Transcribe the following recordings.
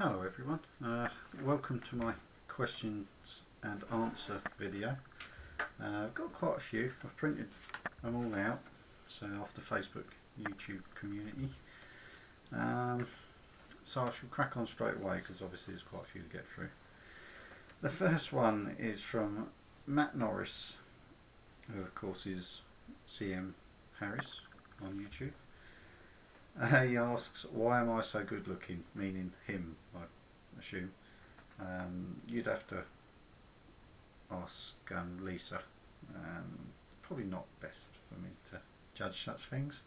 Hello everyone, welcome to my questions and answer video. I've got quite a few. I've printed them all out, so off the Facebook YouTube community. So I shall crack on straight away because obviously there's quite a few to get through. The first one is from Matt Norris, who of course is CM Harris on YouTube. He asks, why am I so good looking? Meaning him, I assume. You'd have to ask Lisa. Probably not best for me to judge such things.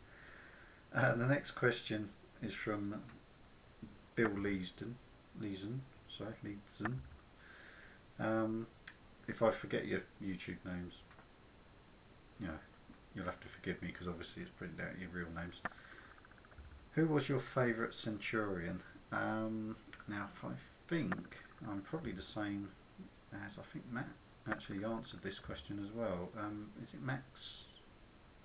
The next question is from Bill Leesden. If I forget your YouTube names, you'll have to forgive me because obviously it's printed out your real names. Who was your favourite Centurion? Now, if I think I'm probably the same as I think Matt actually answered this question as well. Is it Max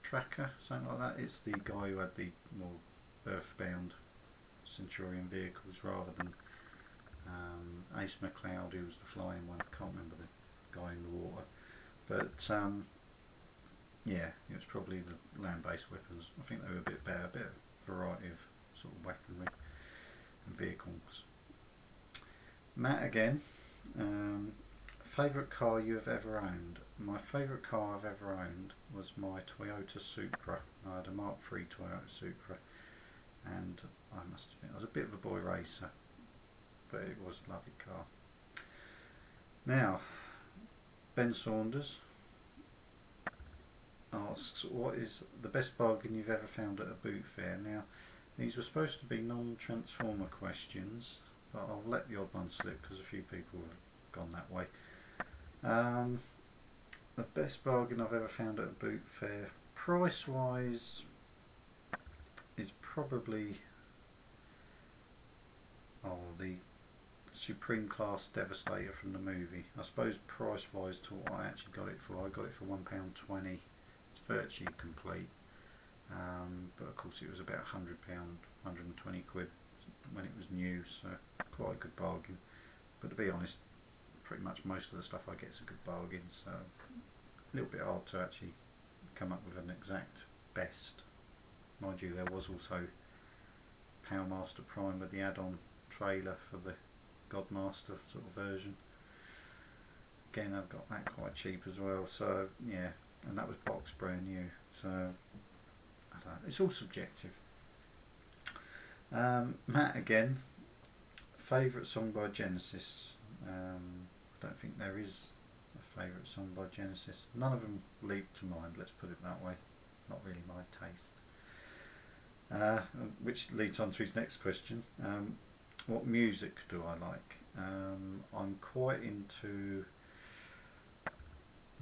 Tracker, something like that? It's the guy who had the more earthbound Centurion vehicles rather than Ace McLeod, who was the flying one. I can't remember the guy in the water, but yeah, it was probably the land-based weapons. I think they were a bit better, a bit of variety of sort of weaponry and vehicles. Matt again, favourite car you have ever owned? My favourite car I've ever owned was my Toyota Supra. I had a Mark III Toyota Supra, and I must admit I was a bit of a boy racer, but it was a lovely car. Now, Ben Saunders asks, what is the best bargain you've ever found at a boot fair? Now, these were supposed to be non-transformer questions, but I'll let the odd one slip because a few people have gone that way. The best bargain I've ever found at a boot fair, price-wise, is probably the Supreme Class Devastator from the movie. I suppose price-wise to what I actually got it for, I got it for £1.20. It's virtually complete, but of course it was about £100, 120 quid when it was new, so quite a good bargain. But to be honest, pretty much most of the stuff I get is a good bargain, so a little bit hard to actually come up with an exact best. Mind you, there was also Powermaster Prime with the add-on trailer for the Godmaster sort of version. Again, I've got that quite cheap as well, so yeah, and that was box brand new, so I don't know, it's all subjective. Matt again, favourite song by Genesis? I don't think there is a favourite song by Genesis. None of them leap to mind, let's put it that way. Not really my taste. Which leads on to his next question. What music do I like? I'm quite into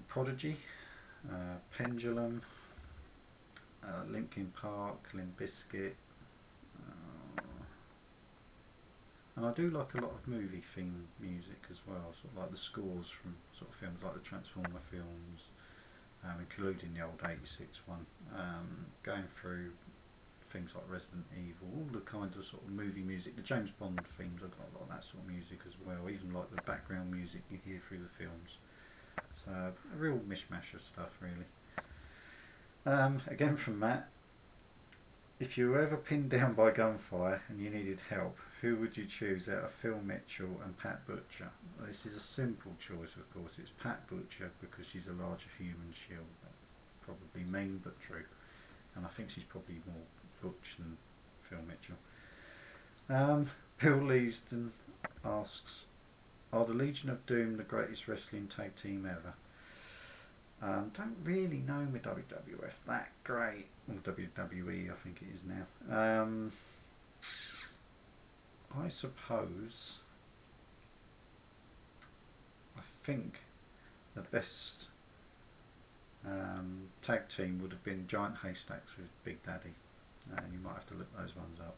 Prodigy, Pendulum, Linkin Park, Limp Bizkit, and I do like a lot of movie theme music as well, sort of like the scores from sort of films like the Transformer films, including the old '86 one, going through things like Resident Evil, all the kinds of sort of movie music, the James Bond themes, I've got a lot of that sort of music as well, even like the background music you hear through the films. So a real mishmash of stuff really. Again from Matt, if you were ever pinned down by gunfire and you needed help, who would you choose out of Phil Mitchell and Pat Butcher? Well, this is a simple choice, of course. It's Pat Butcher because she's a larger human shield. That's probably mean but true, and I think she's probably more butch than Phil Mitchell. Bill Leesden asks, are the Legion of Doom the greatest wrestling tag team ever? Don't really know my WWF that great, or WWE I think it is now. I suppose I think the best tag team would have been Giant Haystacks with Big Daddy. You might have to look those ones up.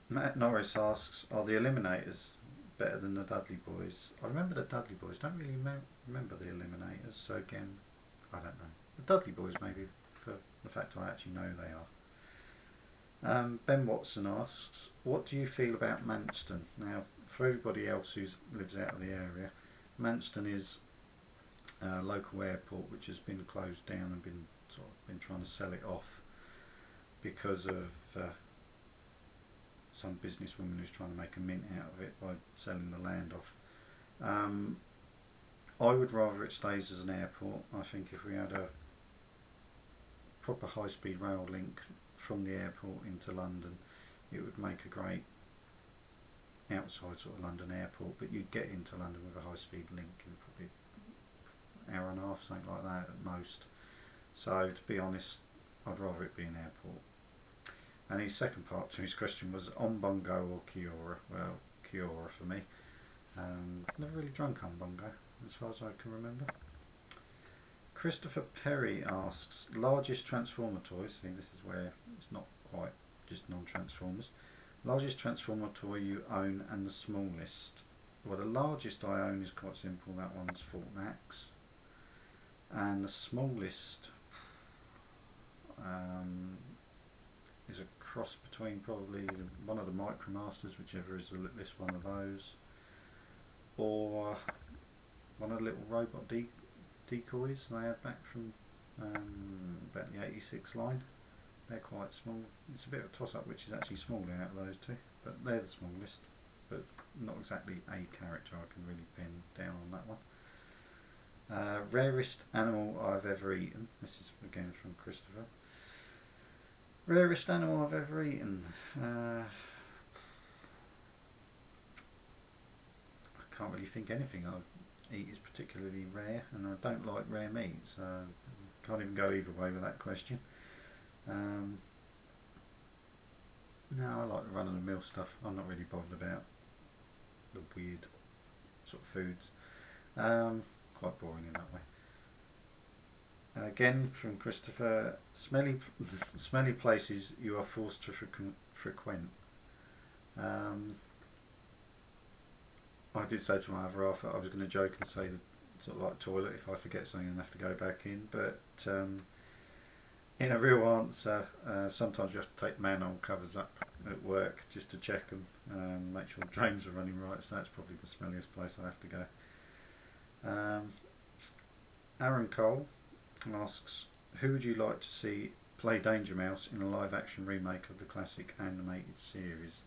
Matt Norris asks, are the Eliminators better than the Dudley Boys? I remember the Dudley Boys, don't really remember the Eliminators, so again, I don't know. The Dudley Boys maybe, for the fact I actually know they Ben Watson asks, what do you feel about Manston? Now, for everybody else who lives out of the area, Manston is a local airport which has been closed down and been trying to sell it off because of some businesswoman who's trying to make a mint out of it by selling the land off. I would rather it stays as an airport. I think if we had a proper high-speed rail link from the airport into London, it would make a great outside sort of London airport, but you'd get into London with a high-speed link in probably an hour and a half, something like that at most. So to be honest, I'd rather it be an airport. And his second part to his question was Umbongo or Kiora. Well, Kiora for me. Never really drunk Umbongo as far as I can remember. Christopher Perry asks, largest Transformer toy. See, this is where it's not quite just non-Transformers. Largest Transformer toy you own and the smallest. Well, the largest I own is quite simple. That one's Fort Max. And the smallest is a cross between probably one of the Micromasters, whichever is the littlest one of those, or one of the little robot decoys they had back from about the 86 line. They're quite small. It's a bit of a toss up which is actually smaller out of those two, but they're the smallest, but not exactly a character I can really pin down on that one. Rarest animal I've ever eaten. This is again from Christopher. Rarest animal I've ever eaten. I can't really think anything I eat is particularly rare, and I don't like rare meat, so can't even go either way with that question. No, I like the run of the mill stuff. I'm not really bothered about the weird sort of foods. Quite boring in that way. Again from Christopher, smelly places you are forced to frequent. I did say to my other half that I was going to joke and say the sort of like toilet if I forget something and have to go back in, but in a real answer, sometimes you have to take manhole covers up at work just to check them, make sure the drains are running right, so that's probably the smelliest place I have to go. Aaron Cole asks, who would you like to see play Danger Mouse in a live action remake of the classic animated series?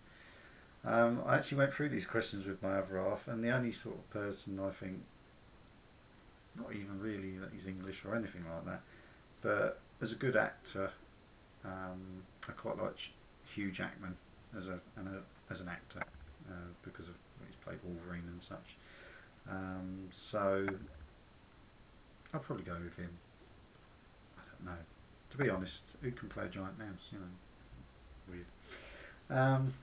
I actually went through these questions with my other half, and the only sort of person I think, not even really that he's English or anything like that, but as a good actor, I quite like Hugh Jackman as an actor because of he's played Wolverine and such. So I'll probably go with him. I don't know. To be honest, who can play a giant mouse? You know, weird.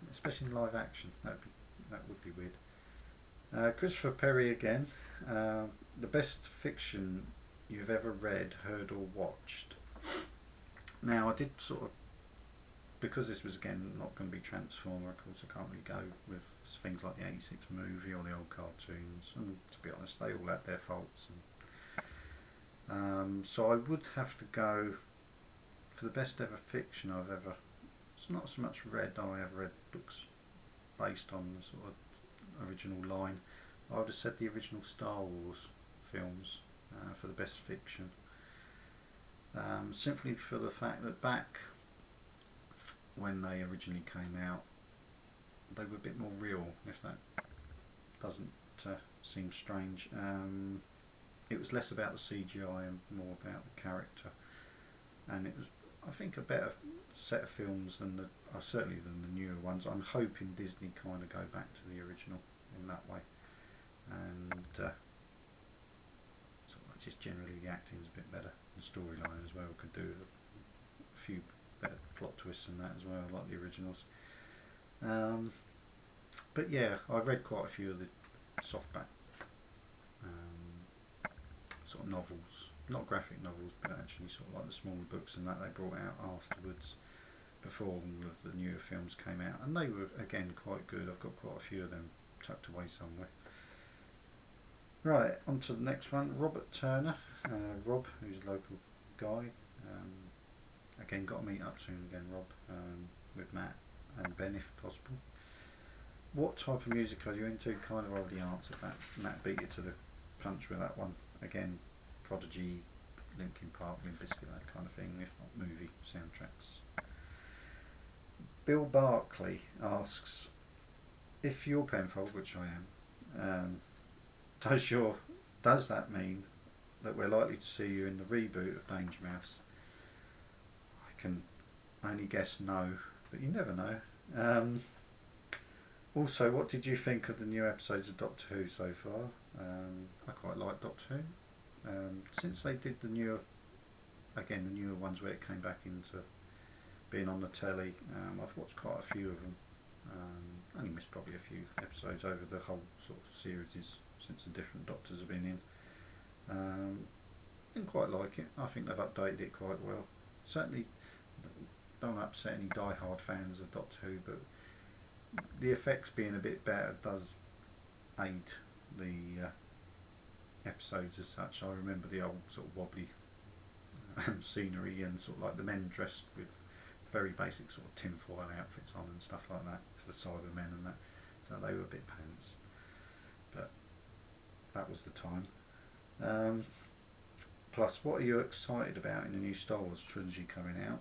Especially in live action, that would be weird. Christopher Perry again. The best fiction you've ever read, heard, or watched. Now I did sort of, because this was again not going to be Transformer, of course I can't really go with things like the 86 movie or the old cartoons, and to be honest they all had their faults, and so I would have to go for the best ever fiction I've ever, it's not so much read, I have read books based on the sort of original line. I would have said the original Star Wars films for the best fiction. Simply for the fact that back when they originally came out, they were a bit more real, if that doesn't seem strange. It was less about the CGI and more about the character, and it was, I think, a better set of films than certainly than the newer ones. I'm hoping Disney kind of go back to the original in that way, and sort of just generally the acting is a bit better. The storyline as well could do a few better plot twists and that as well, like the originals. But yeah, I read quite a few of the softback sort of novels, not graphic novels, but actually sort of like the smaller books and that they brought out afterwards, before all of the newer films came out, and they were again quite good. I've got quite a few of them tucked away somewhere. Right, on to the next one. Robert Turner, Rob, who's a local guy. Again, got to meet up soon again, Rob. We're Ben if possible. What type of music are you into? Kind of already answered that, and that beat you to the punch with that one. Again, Prodigy, Linkin Park, Limp Bizkit, that kind of thing, if not movie soundtracks. Bill Barkley asks, if you're Penfold, which I am, does that mean that we're likely to see you in the reboot of Danger Mouse? I can only guess no, but you never know. Also, what did you think of the new episodes of Doctor Who so far? I quite like Doctor Who. Since they did the newer ones where it came back into being on the telly, I've watched quite a few of them. Only missed probably a few episodes over the whole sort of series since the different Doctors have been in. Didn't quite like it. I think they've updated it quite well. Certainly don't upset any die-hard fans of Doctor Who, but the effects being a bit better does aid the episodes as such. I remember the old sort of wobbly scenery and sort of like the men dressed with very basic sort of tinfoil outfits on and stuff like that for the Cybermen and that, so they were a bit pants, but that was the time. Plus, what are you excited about in the new Star Wars trilogy coming out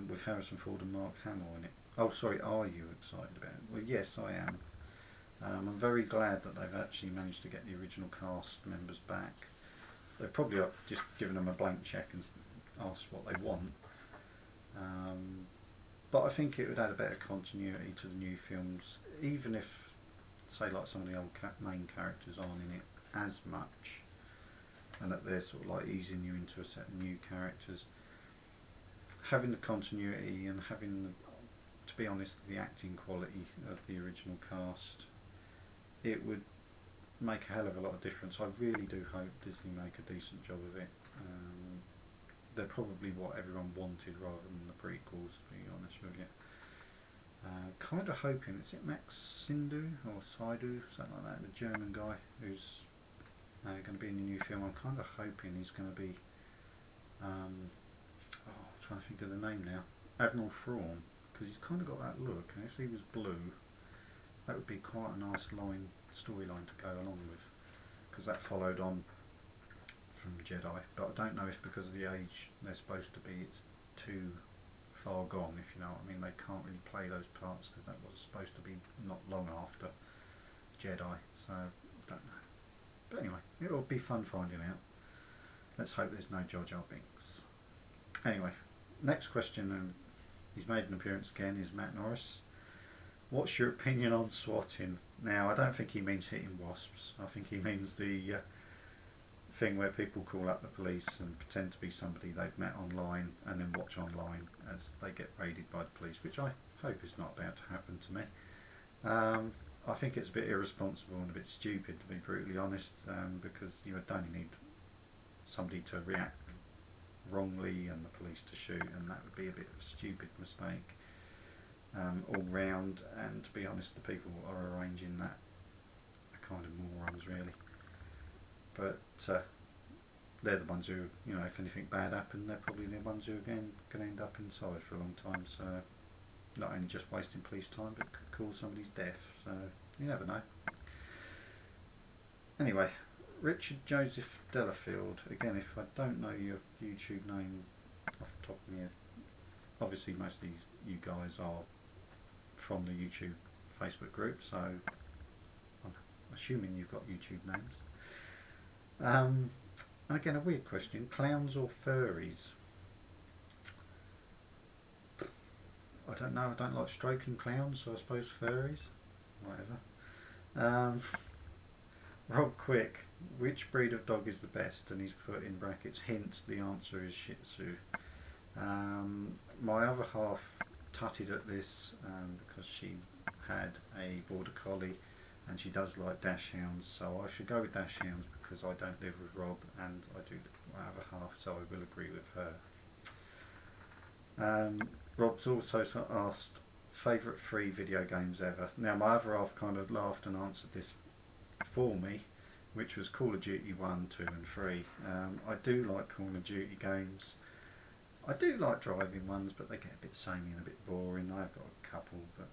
with Harrison Ford and Mark Hamill in it? Oh, sorry, are you excited about it? Well, yes, I am. I'm very glad that they've actually managed to get the original cast members back. They've probably just given them a blank check and asked what they want. But I think it would add a better continuity to the new films, even if, say, like some of the old main characters aren't in it as much, and that they're sort of like easing you into a set of new characters. Having the continuity and having, to be honest, the acting quality of the original cast, it would make a hell of a lot of difference. I really do hope Disney make a decent job of it. They're probably what everyone wanted rather than the prequels, to be honest with you. Kind of hoping, is it Max Sindu or Saidu, something like that, the German guy who's going to be in the new film? I'm kind of hoping he's going to be, I'm trying to think of the name now, Admiral Thrawn, because he's kind of got that look, and if he was blue, that would be quite a nice storyline to go along with, because that followed on from Jedi, but I don't know if because of the age they're supposed to be, it's too far gone, if you know what I mean. They can't really play those parts because that was supposed to be not long after Jedi, so I don't know. But anyway, it'll be fun finding out. Let's hope there's no Jar Jar Binks. Anyway, next question, and he's made an appearance again, is Matt Norris. What's your opinion on swatting? Now, I don't think he means hitting wasps. I think he means the thing where people call up the police and pretend to be somebody they've met online and then watch online as they get raided by the police, which I hope is not about to happen to me. I think it's a bit irresponsible and a bit stupid, to be brutally honest, because you would only need somebody to react wrongly and the police to shoot, and that would be a bit of a stupid mistake all round. And to be honest, the people who are arranging that are kind of morons, really. But they're the ones who, you know, if anything bad happened, they're probably the ones who are going to end up inside for a long time. So not only just wasting police time, but could cause somebody's death. So you never know. Anyway, Richard Joseph Delafield. Again, if I don't know your YouTube name off the top of my head, obviously most of you guys are from the YouTube Facebook group, so I'm assuming you've got YouTube names. Again, a weird question: clowns or furries? I don't know. I don't like stroking clowns, so I suppose furries. Whatever. Rob Quick: which breed of dog is the best? And he's put in brackets, hint, the answer is Shih Tzu. My other half tutted at this because she had a border collie and she does like dachshunds, so I should go with dachshunds because I don't live with Rob and I do my other half, so I will agree with her. Rob's also asked favourite 3 video games ever. Now my other half kind of laughed and answered this for me, which was Call of Duty 1, 2 and 3. I do like Call of Duty games. I do like driving ones, but they get a bit samey and a bit boring. I've got a couple, but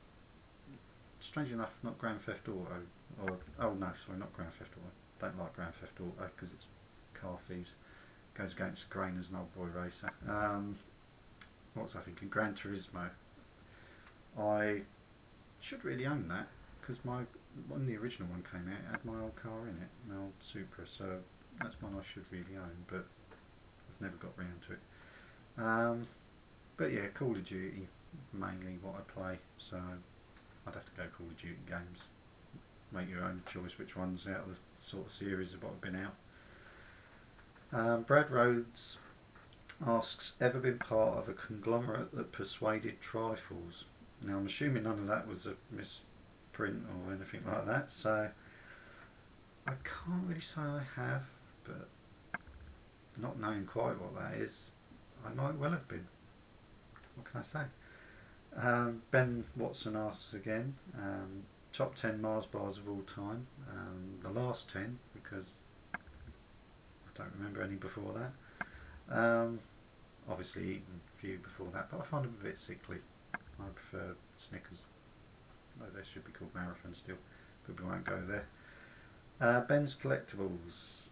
strange enough, not Grand Theft Auto. Or oh no, sorry, not Grand Theft Auto. Don't like Grand Theft Auto because it's car thieves. Goes against the grain as an old boy racer. What was I thinking? Gran Turismo. I should really own that because when the original one came out, it had my old car in it, my old Supra. So that's one I should really own, but I've never got round to it. But yeah, Call of Duty mainly what I play. So I'd have to go Call of Duty games. Make your own choice which ones out of the sort of series of what have been out. Brad Rhodes asks, ever been part of a conglomerate that persuaded trifles? Now I'm assuming none of that was a misprint or anything like that, so I can't really say I have, but not knowing quite what that is, I might well have been. What can I say? Ben Watson asks again, top 10 Mars bars of all time. The last 10, because I don't remember any before that. Obviously eaten a few before that, but I find them a bit sickly. I prefer Snickers. Though they should be called Marathon still, but we won't go there. Ben's Collectibles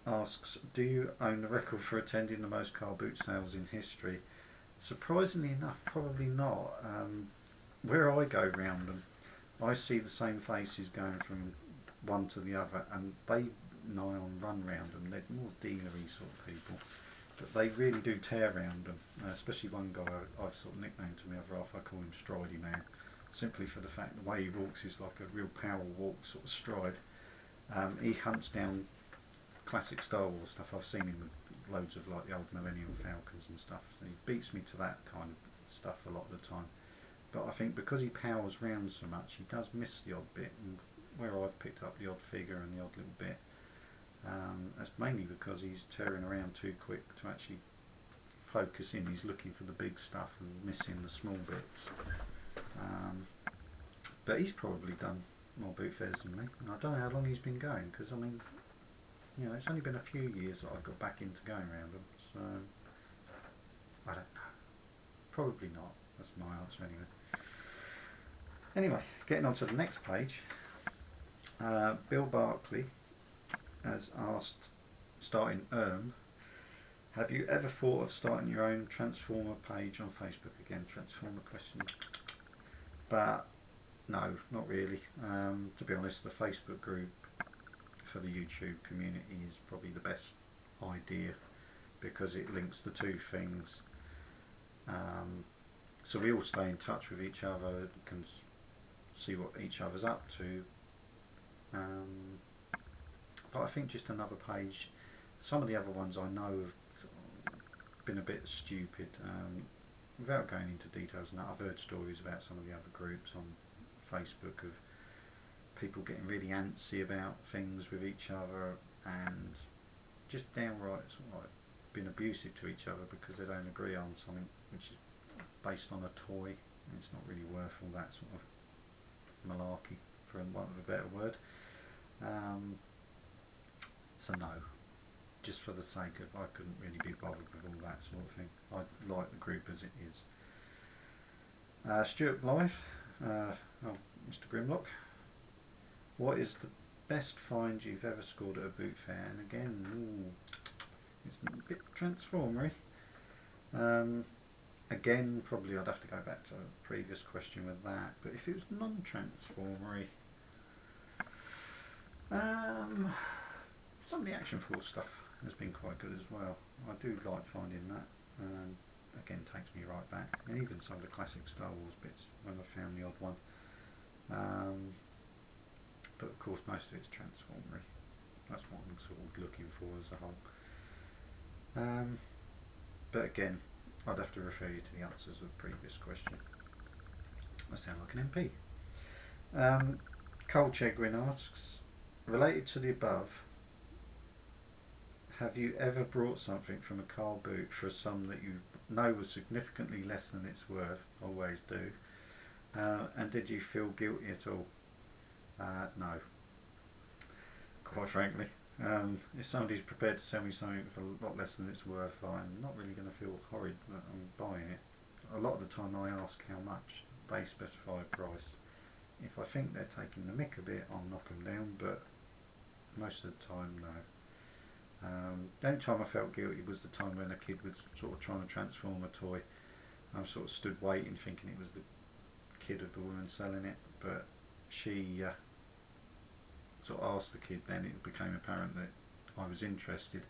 asks, do you own the record for attending the most car boot sales in history? Surprisingly enough, probably not. Where I go round them, I see the same faces going from one to the other, and they nigh on run round them. They're more dealery sort of people, but they really do tear round them. Especially one guy I've sort of nicknamed to me other half. I call him Stridey Man, simply for the fact the way he walks is like a real power walk sort of stride. He hunts down classic Star Wars stuff. I've seen him with loads of like the old Millennium Falcons and stuff. So he beats me to that kind of stuff a lot of the time. But I think because he powers round so much, he does miss the odd bit. And where I've picked up the odd figure and the odd little bit, that's mainly because he's tearing around too quick to actually focus in. He's looking for the big stuff and missing the small bits. But he's probably done more boot fairs than me. And I don't know how long he's been going, because I mean, you know, it's only been a few years that I've got back into going around them. So I don't know. Probably not. That's my answer anyway. Anyway, getting on to the next page. Bill Barkley has asked, starting have you ever thought of starting your own Transformer page on Facebook? Again, Transformer question. But no, not really. To be honest, the Facebook group for the YouTube community is probably the best idea because it links the two things. So we all stay in touch with each other, can see what each other's up to. But I think just another page. Some of the other ones I know have been a bit stupid. Without going into details, and I've heard stories about some of the other groups on Facebook of people getting really antsy about things with each other and just downright sort of like being abusive to each other because they don't agree on something which is based on a toy. It's not really worth all that sort of malarkey, for want of a better word. So no, just for the sake of, I couldn't really be bothered with all that sort of thing. I like the group as it is. Stuart Blythe, Mr. Grimlock, what is the best find you've ever scored at a boot fair? And again, it's a bit transformery. Again, probably I'd have to go back to a previous question with that, but if it was non-transformery, some of the Action Force stuff has been quite good as well. I do like finding that, and again takes me right back, and even some of the classic Star Wars bits when I found the odd one. But of course most of it's transformery. That's what I'm sort of looking for as a whole. But again, I'd have to refer you to the answers of the previous question. I sound like an MP. Cole Chegwin asks, related to the above, have you ever brought something from a car boot for a sum that you know was significantly less than it's worth? Always do. And did you feel guilty at all? No. Quite frankly, If somebody's prepared to sell me something for a lot less than it's worth, I'm not really going to feel horrid that I'm buying it. A lot of the time I ask how much, they specify a price. If I think they're taking the mick a bit, I'll knock them down, but most of the time, no. The only time I felt guilty was the time when a kid was sort of trying to transform a toy. I sort of stood waiting thinking it was the kid of the woman selling it, but she sort of asked the kid, then it became apparent that I was interested,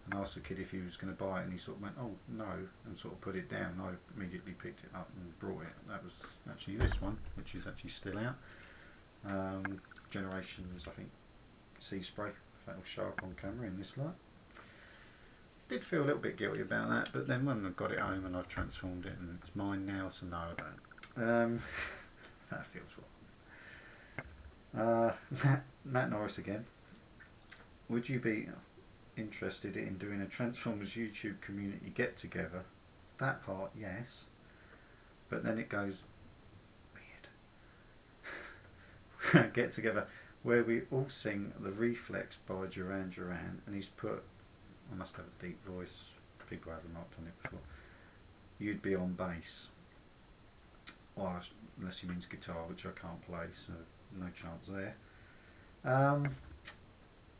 and asked the kid if he was going to buy it, and he sort of went, oh no, and sort of put it down. I immediately picked it up and brought it. That was actually this one, which is actually still out. Generations, I think, Sea Spray, if that will show up on camera in this light. Did feel a little bit guilty about that, but then when I got it home and I've transformed it and it's mine now, so no, I don't. That feels wrong. Matt Norris again. Would you be interested in doing a Transformers YouTube community get together? That part, yes, but then it goes weird. Get together where we all sing The Reflex by Duran Duran, and he's put, I must have a deep voice, people haven't marked on it before, you'd be on bass. Well, unless he means guitar, which I can't play, so no chance there.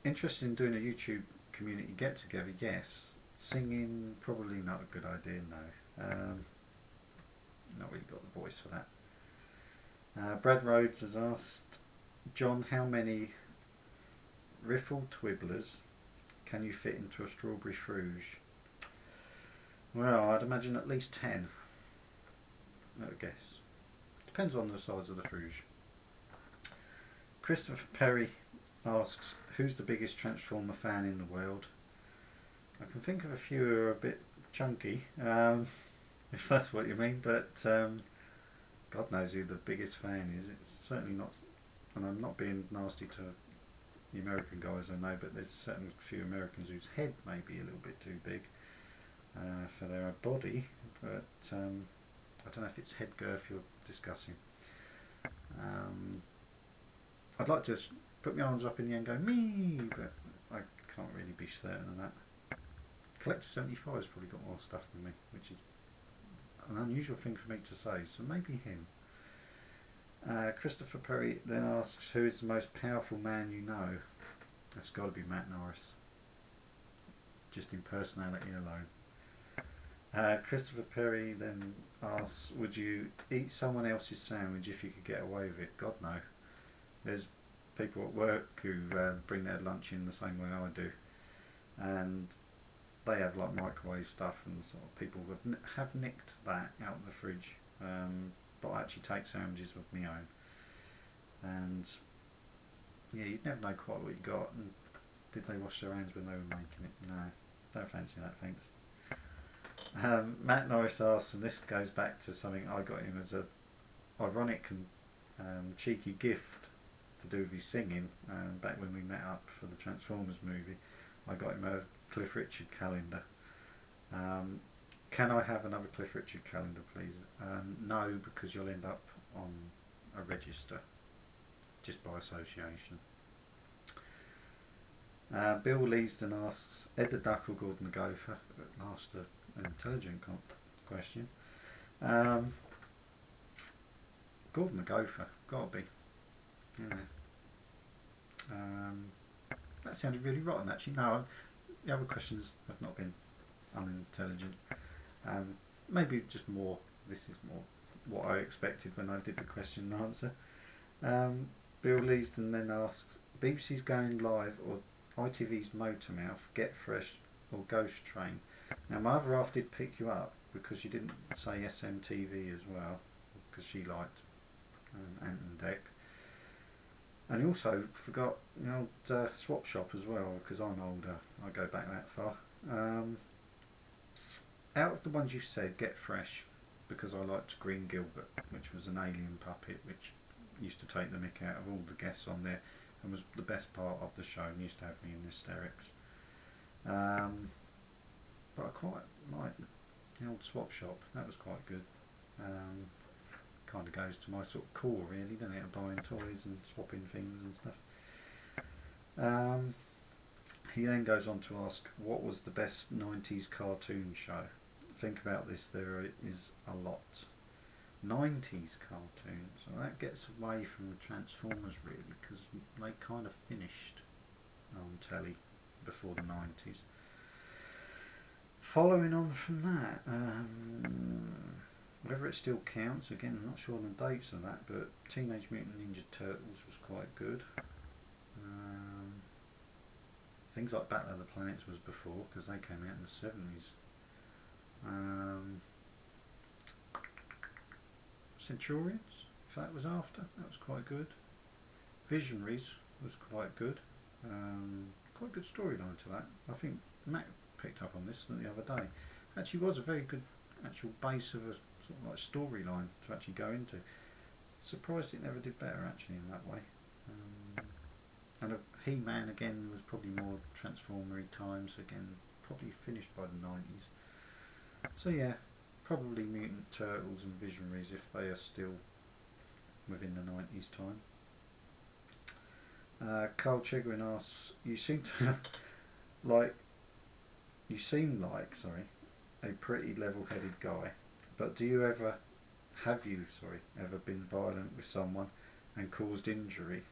Interested in doing a YouTube community get together? Yes. Singing, probably not a good idea, no. Not really got the voice for that. Brad Rhodes has asked, John, how many riffle twibblers can you fit into a strawberry fruge? Well, I'd imagine at least 10. No guess. Depends on the size of the fruge. Christopher Perry asks, who's the biggest Transformer fan in the world? I can think of a few who are a bit chunky, if that's what you mean, but God knows who the biggest fan is. It's certainly not, and I'm not being nasty to the American guys I know, but there's a certain few Americans whose head may be a little bit too big for their body, but I don't know if it's head girth you're discussing. I'd like to put my arms up in the air and go me, but I can't really be certain of that. Collector 75 has probably got more stuff than me, which is an unusual thing for me to say, so maybe him. Christopher Perry then asks, who is the most powerful man you know? That's got to be Matt Norris, just in personality alone. Christopher Perry then asks, would you eat someone else's sandwich if you could get away with it? God no. There's people at work who bring their lunch in the same way I do, and they have like microwave stuff, and sort of people have nicked that out of the fridge, but I actually take sandwiches with my own, and yeah, you'd never know quite what you got, and did they wash their hands when they were making it? No, don't fancy that, thanks. Matt Norris asks, and this goes back to something I got him as a ironic and cheeky gift to do with his singing, back when we met up for the Transformers movie. I got him a Cliff Richard calendar. Can I have another Cliff Richard calendar, please? No, because you'll end up on a register, just by association. Bill Leeston asks, Ed the Duck or Gordon the Gopher? At last, an intelligent question. Gordon the Gopher, gotta be. Yeah. That sounded really rotten, actually. No, the other questions have not been unintelligent. Maybe just more, this is more what I expected when I did the question and answer. Bill Leeston then asks, BBC's Going Live or ITV's Motormouth, Get Fresh or Ghost Train? Now my other half did pick you up because you didn't say SMTV as well, because she liked Ant and Dec. And you also forgot the old Swap Shop as well, because I'm older, I go back that far. Out of the ones you said, Get Fresh, because I liked Green Gilbert, which was an alien puppet which used to take the mick out of all the guests on there and was the best part of the show and used to have me in hysterics. But I quite liked the old Swap Shop, that was quite good. Kind of goes to my sort of core, really, doesn't it, of buying toys and swapping things and stuff. He then goes on to ask, what was the best 90s cartoon show? Think about this, there is a lot. 90s cartoons, so that gets away from the Transformers really, because they kind of finished on telly before the 90s. Following on from that, whether it still counts, again I'm not sure on the dates of that, but Teenage Mutant Ninja Turtles was quite good. Things like Battle of the Planets was before, because they came out in the 70s. Centurions, if that was after, that was quite good. Visionaries was quite good. Quite good storyline to that. I think Matt picked up on this the other day. Actually was a very good actual base of a sort of like storyline to actually go into. Surprised it never did better actually in that way. And He-Man again was probably more Transformer-y times, again probably finished by the 90s. So yeah, probably Mutant Turtles and Visionaries if they are still within the 90s time. Carl Chegwin asks, you seem like a pretty level-headed guy, but have you ever been violent with someone and caused injury?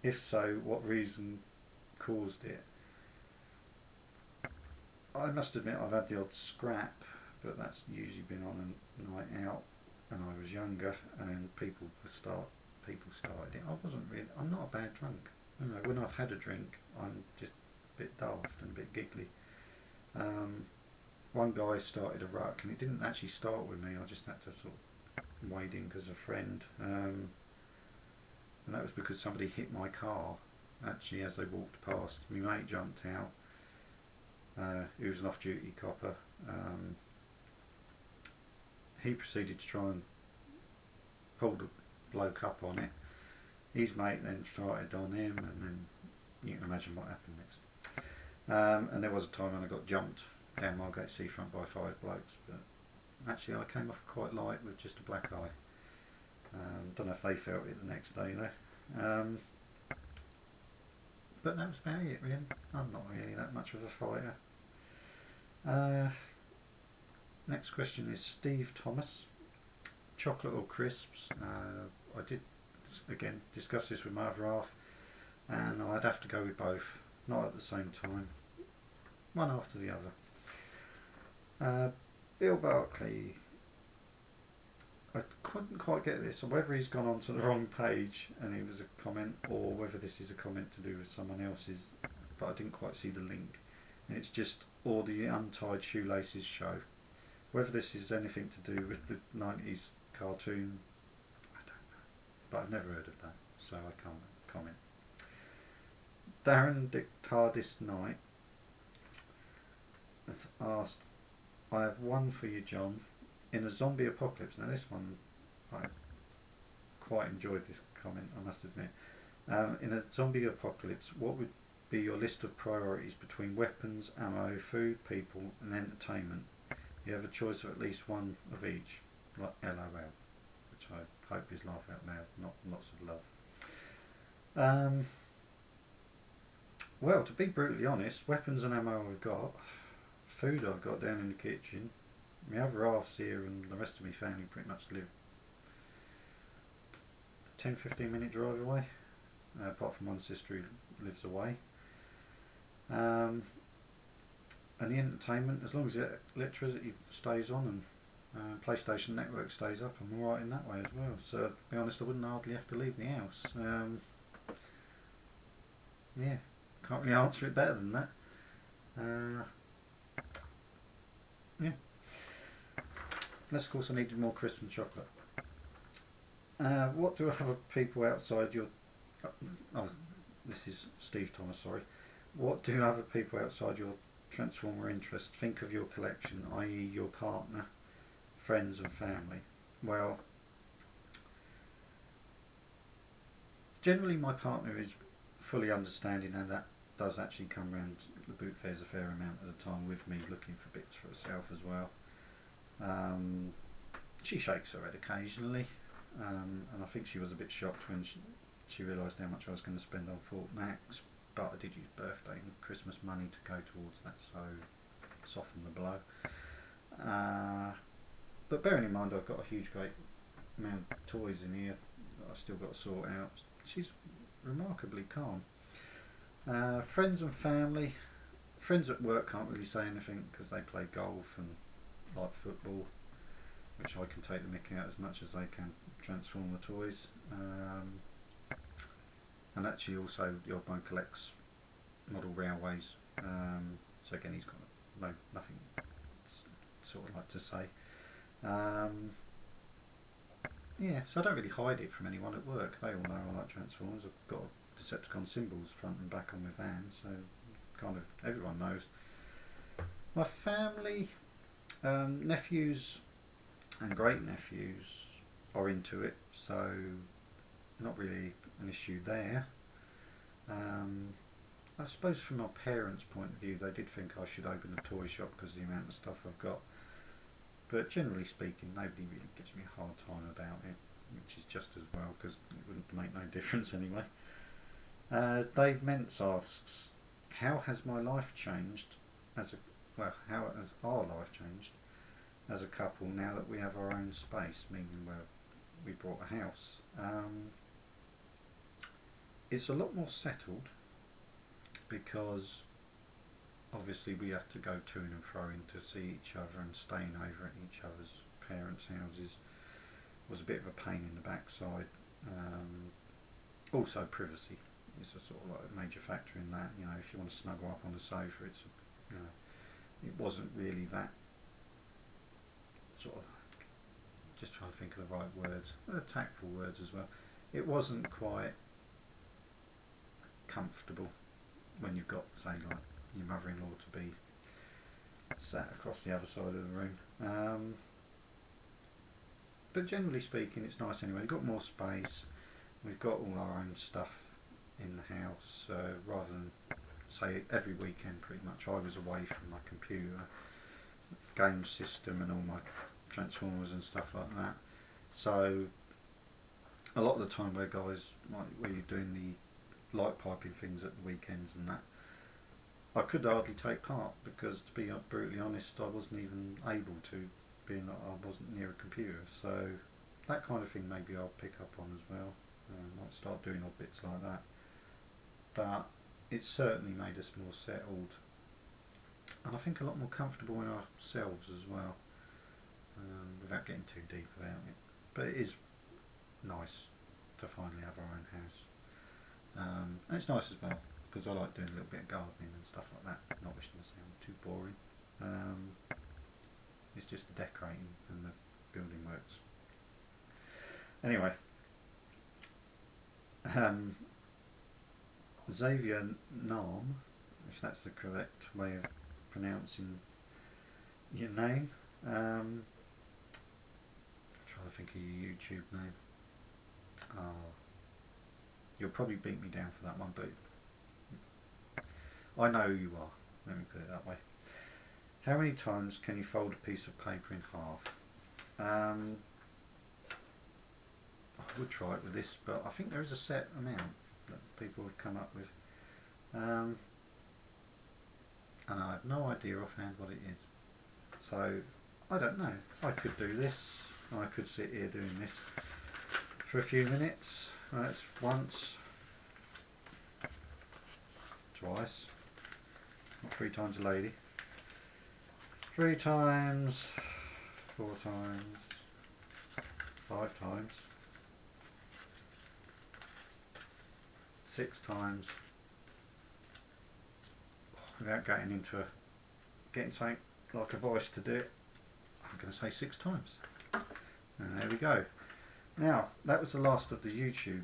If so, what reason caused it? I must admit I've had the odd scrap, but that's usually been on a night out when I was younger and people started it. I'm not a bad drunk. You know, when I've had a drink I'm just a bit daft and a bit giggly. One guy started a ruck and it didn't actually start with me, I just had to sort of wade in because a friend, and that was because somebody hit my car actually as they walked past. My mate jumped out, he was an off-duty copper. He proceeded to try and pull the bloke up on it. His mate then started on him, and then you can imagine what happened next. And there was a time when I got jumped down Margate Seafront by 5 blokes, but actually I came off quite light with just a black eye. Don't know if they felt it the next day though. But that was about it really. I'm not really that much of a fighter. Next question is Steve Thomas. Chocolate or crisps? I did again discuss this with my other half, and I'd have to go with both, not at the same time, one after the other. Bill Barkley, I couldn't quite get this, whether he's gone onto the wrong page and it was a comment, or whether this is a comment to do with someone else's, but I didn't quite see the link. And it's just, or the Untied Shoelaces show. Whether this is anything to do with the 90s cartoon, I don't know. But I've never heard of that, so I can't comment. Darren Dick TARDIS Knight has asked, I have one for you, John. In a zombie apocalypse, now this one, I quite enjoyed this comment, I must admit. In a zombie apocalypse, what would be your list of priorities between weapons, ammo, food, people and entertainment? You have a choice of at least one of each, like LOL, which I hope is laugh out loud, not lots of love. Well, to be brutally honest, weapons and ammo I've got, food I've got down in the kitchen, my other half's here and the rest of my family pretty much live 10-15 minute drive away, apart from one sister who lives away. And the entertainment, as long as the electricity stays on and PlayStation Network stays up, I'm alright in that way as well. So to be honest, I wouldn't hardly have to leave the house. Yeah, can't really answer it better than that. Yeah. Unless of course I needed more crisps and chocolate. What do other people outside your... Oh, this is Steve Thomas, sorry. What do other people outside your Transformer interest think of your collection, i.e. your partner, friends and family? Well, generally my partner is fully understanding, and that does actually come round the boot fairs a fair amount of the time with me, looking for bits for herself as well. She shakes her head occasionally, and I think she was a bit shocked when she realised how much I was going to spend on Fort Max, but I did use birthday and Christmas money to go towards that, so soften the blow. But bearing in mind I've got a huge great amount of toys in here that I've still got to sort out, she's remarkably calm. Friends and family. Friends at work can't really say anything because they play golf and like football, which I can take the mickey out as much as they can transform the toys. And actually also the old man collects model railways, so again he's got nothing sort of like to say. Yeah, so I don't really hide it from anyone at work. They all know I like Transformers. I've got Decepticon symbols front and back on my van, so kind of everyone knows. My family, nephews and great nephews are into it, so not really an issue there. I suppose from my parents' point of view, they did think I should open a toy shop because of the amount of stuff I've got. But generally speaking, nobody really gives me a hard time about it, which is just as well because it wouldn't make no difference anyway. Dave Mentz asks, how has my life changed how has our life changed as a couple now that we have our own space, meaning we bought a house? It's a lot more settled because obviously we have to go to and fro in to see each other, and staying over at each other's parents' houses was a bit of a pain in the backside. Also privacy is a sort of like a major factor in that. You know, if you want to snuggle up on the sofa, it's, you know, it wasn't really that sort of, just trying to think of the right words, tactful words as well. It wasn't quite comfortable when you've got, say, like your mother-in-law to be sat across the other side of the room. But generally speaking, it's nice anyway. We've got more space. We've got all our own stuff in the house, rather than, say, every weekend pretty much I was away from my computer, game system and all my Transformers and stuff like that. So a lot of the time where guys, like where you're doing the light piping things at the weekends and that, I could hardly take part because, to be brutally honest, I wasn't even able to, being that I wasn't near a computer. So that kind of thing maybe I'll pick up on as well. Might start doing odd bits like that. But it certainly made us more settled, and I think a lot more comfortable in ourselves as well, without getting too deep about it. But it is nice to finally have our own house, and it's nice as well because I like doing a little bit of gardening and stuff like that. Not wishing to sound too boring. It's just the decorating and the building works. Anyway, Xavier Nam, if that's the correct way of pronouncing your name. I'm trying to think of your YouTube name. You'll probably beat me down for that one, but I know who you are. Let me put it that way. How many times can you fold a piece of paper in half? I would try it with this, but I think there is a set amount that people have come up with. And I have no idea offhand what it is. So I don't know. I could do this, and I could sit here doing this for a few minutes. That's once, twice, not 3 times a lady, 3 times, 4 times, 5 times, 6 times, without getting something like a voice to do it, I'm going to say 6 times. And there we go. Now, that was the last of the YouTube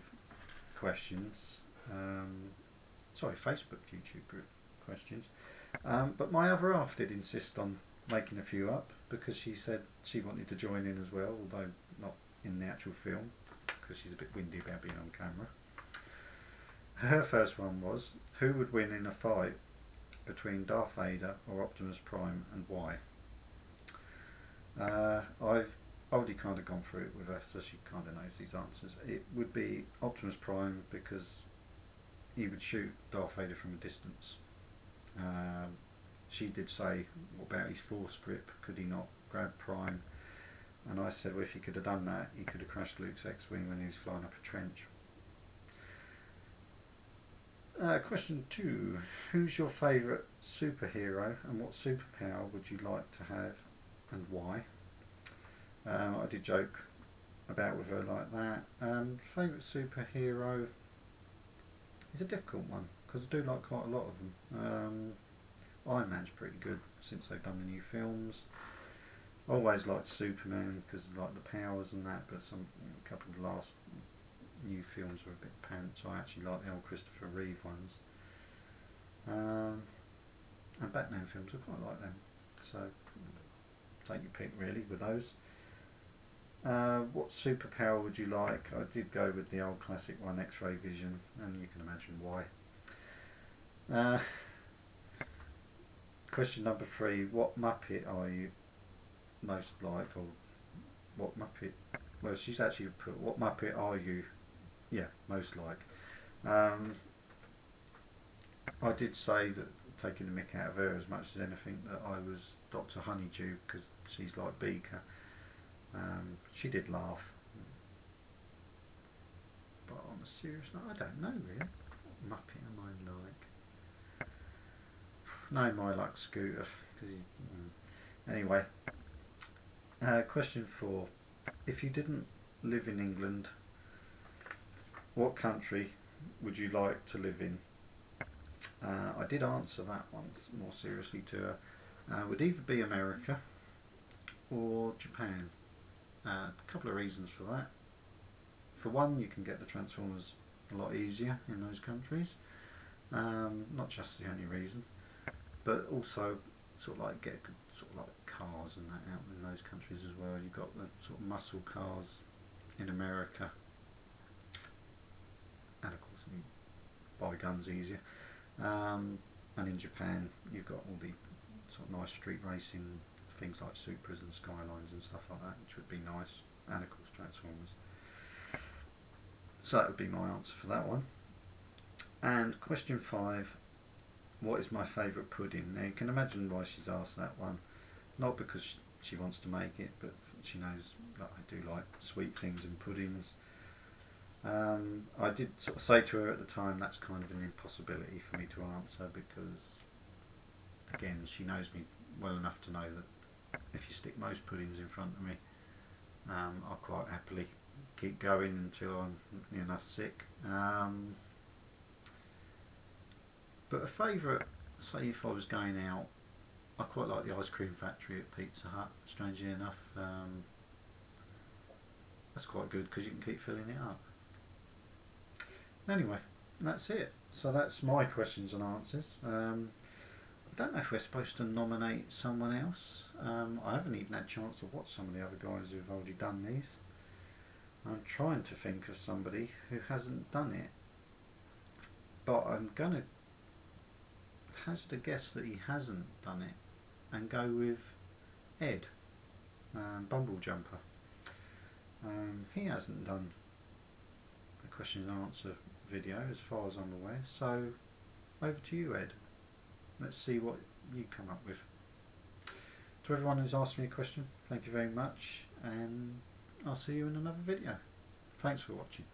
questions. Sorry, Facebook YouTube group questions. But my other half did insist on making a few up because she said she wanted to join in as well, although not in the actual film because she's a bit windy about being on camera. Her first one was, who would win in a fight between Darth Vader or Optimus Prime, and why? I've already kind of gone through it with her, so she kind of knows these answers. It would be Optimus Prime because he would shoot Darth Vader from a distance. She did say, what about his force grip? Could he not grab Prime? And I said, well, if he could have done that, he could have crashed Luke's X-Wing when he was flying up a trench. Question 2. Who's your favourite superhero and what superpower would you like to have and why? I did joke about with her like that. Favourite superhero is a difficult one because I do like quite a lot of them. Iron Man's pretty good since they've done the new films. Always liked Superman because of like the powers and that, but a couple of the last new films were a bit pants. So I actually like the old Christopher Reeve ones. And Batman films, I quite like them. So take your pick really with those. What superpower would you like? I did go with the old classic one, X-ray vision, and you can imagine why. Question number 3. What Muppet are you most like, or what Muppet? Well, she's actually put, what Muppet are you? Yeah, most like. I did say that, taking the mick out of her as much as anything, that I was Dr. Honeydew because she's like Beaker. She did laugh, but on a serious note, I don't know really. What Muppet am I like? No, my luck, Scooter. Anyway, question 4. If you didn't live in England, what country would you like to live in? I did answer that one more seriously to her. Would either be America or Japan. A couple of reasons for that. For one, you can get the Transformers a lot easier in those countries. Not just the only reason, but also sort of like get good sort of like cars and that out in those countries as well. You've got the sort of muscle cars in America, and of course you buy guns easier. And in Japan, you've got all the sort of nice street racing things like Supras and Skylines and stuff like that, which would be nice, and of course Transformers. So that would be my answer for that one. And question 5, what is my favourite pudding? Now you can imagine why she's asked that one, not because she wants to make it, but she knows that I do like sweet things and puddings. I did sort of say to her at the time that's kind of an impossibility for me to answer because, again, she knows me well enough to know that if you stick most puddings in front of me, I'll quite happily keep going until I'm near enough sick. But a favourite, say if I was going out, I quite like the ice cream factory at Pizza Hut, strangely enough. That's quite good because you can keep filling it up. Anyway, that's it. So that's my questions and answers. I don't know if we're supposed to nominate someone else. I haven't even had a chance to watch some of the other guys who've already done these. I'm trying to think of somebody who hasn't done it, but I'm going to hazard a guess that he hasn't done it and go with Ed, Bumble Jumper. He hasn't done a question and answer video as far as I'm aware, so over to you, Ed. Let's see what you come up with. To everyone who's asked me a question, thank you very much, and I'll see you in another video. Thanks for watching.